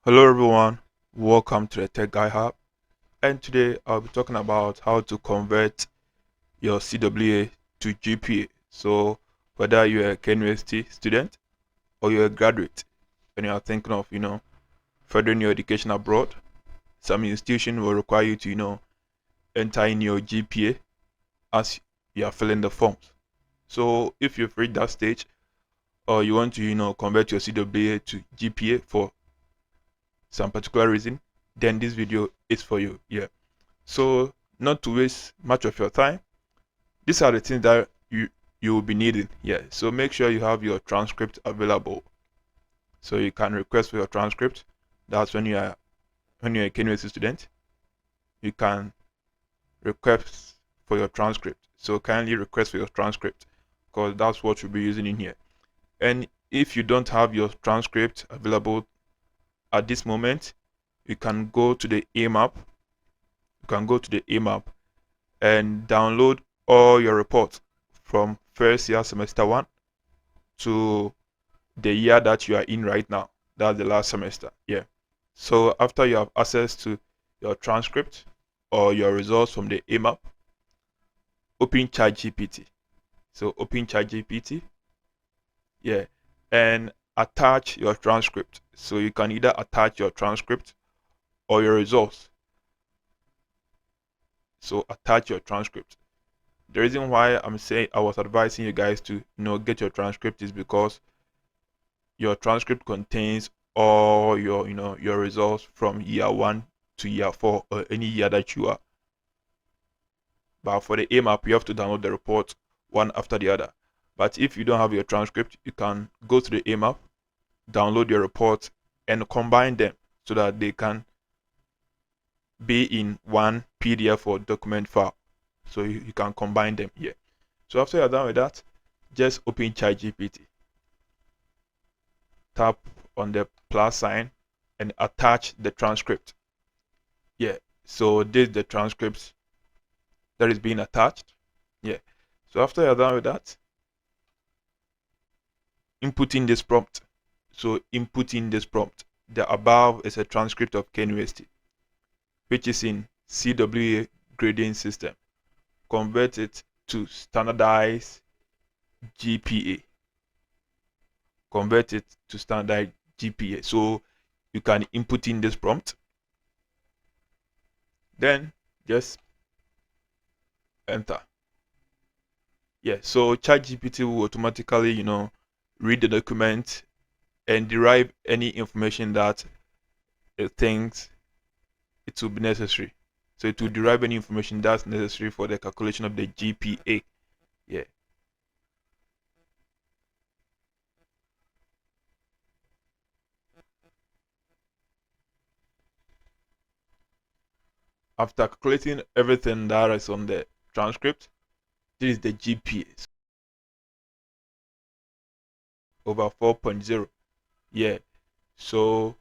Hello everyone, welcome to the Tech Guy Hub. And today I'll be talking about how to convert your CWA to GPA. So whether you're a University student or you're a graduate and you are thinking of, furthering your education abroad, some institution will require you to, enter in your GPA as you are filling the forms. So if you've reached that stage or you want to, convert your CWA to GPA for some particular reason, then this video is for you. Yeah. So not to waste much of your time, these are the things that you will be needing. Yeah. So make sure you have your transcript available. So you can request for your transcript. That's when you're a KNUST student, you can request for your transcript. So kindly request for your transcript because that's what you'll be using in here. And if you don't have your transcript available at this moment, you can go to the AMAP. You can go to the AMAP and download all your reports from first year semester 1 to the year that you are in right now. That's the last semester. Yeah. So after you have access to your transcript or your results from the AMAP, open ChatGPT. So open ChatGPT. Yeah. And attach your transcript. So you can either attach your transcript or your results. So attach your transcript. The reason why I'm saying I was advising you guys to get your transcript is because your transcript contains all your results from year 1 to year 4 or any year that you are. But for the AMAP, you have to download the report one after the other. But if you don't have your transcript, you can go to the AMAP, download your report, and combine them so that they can be in one PDF or document file. So you can combine them here. So after you're done with that, just open ChatGPT. Tap on the plus sign and attach the transcript. Yeah, so this is the transcript that is being attached. Yeah, so after you're done with that, input in this prompt. So input in this prompt. The above is a transcript of KNUST, which is in CWA grading system. Convert it to standardized GPA. Convert it to standard GPA. So you can input in this prompt. Then just enter. Yeah, so ChatGPT will automatically, read the document and derive any information that it thinks it will be necessary. So it will derive any information that's necessary for the calculation of the GPA. Yeah. After calculating everything that is on the transcript, this is the GPA over 4.0. Yeah. So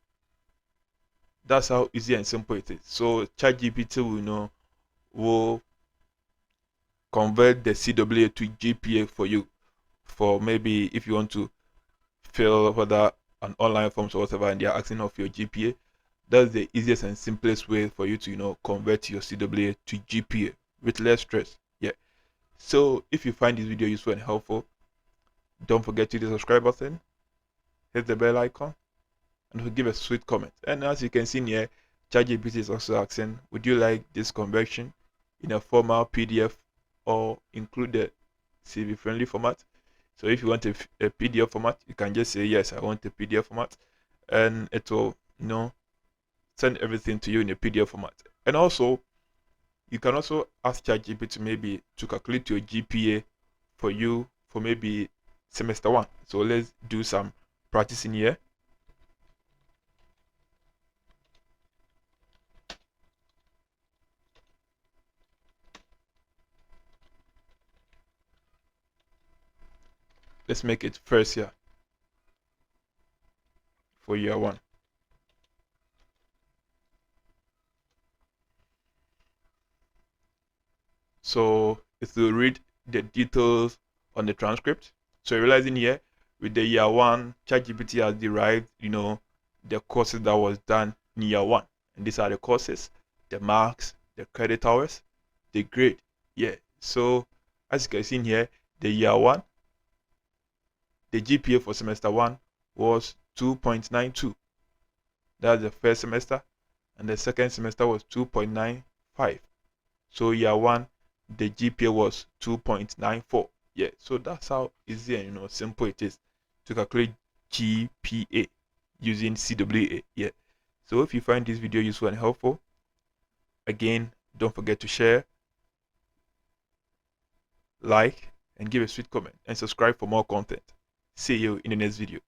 that's how easy and simple it is. So ChatGPT will convert the CWA to GPA for you. For maybe if you want to fill whether an online forms or whatever, and they're asking of your GPA, that's the easiest and simplest way for you to convert your CWA to GPA with less stress. Yeah. So if you find this video useful and helpful, don't forget to hit the subscribe button, hit the bell icon, and give a sweet comment. And as you can see here, ChatGPT is also asking, would you like this conversion in a formal PDF or include the CV friendly format? So if you want a PDF format, you can just say yes, I want a PDF format, and it will send everything to you in a PDF format. And also, you can also ask ChatGPT maybe to calculate your GPA for you for maybe semester 1. So let's do some practicing here. Let's make it first year for year 1. So it will read the details on the transcript. So realizing here with the year 1, ChatGPT has derived, the courses that was done in year 1. And these are the courses, the marks, the credit hours, the grade. Yeah, so as you can see in here, the year 1, the GPA for semester 1 was 2.92. That's the first semester. And the second semester was 2.95. So year 1, the GPA was 2.94. Yeah, so that's how easy and simple it is to calculate GPA using CWA. Yeah. So if you find this video useful and helpful, again, don't forget to share, like, and give a sweet comment, and subscribe for more content. See you in the next video.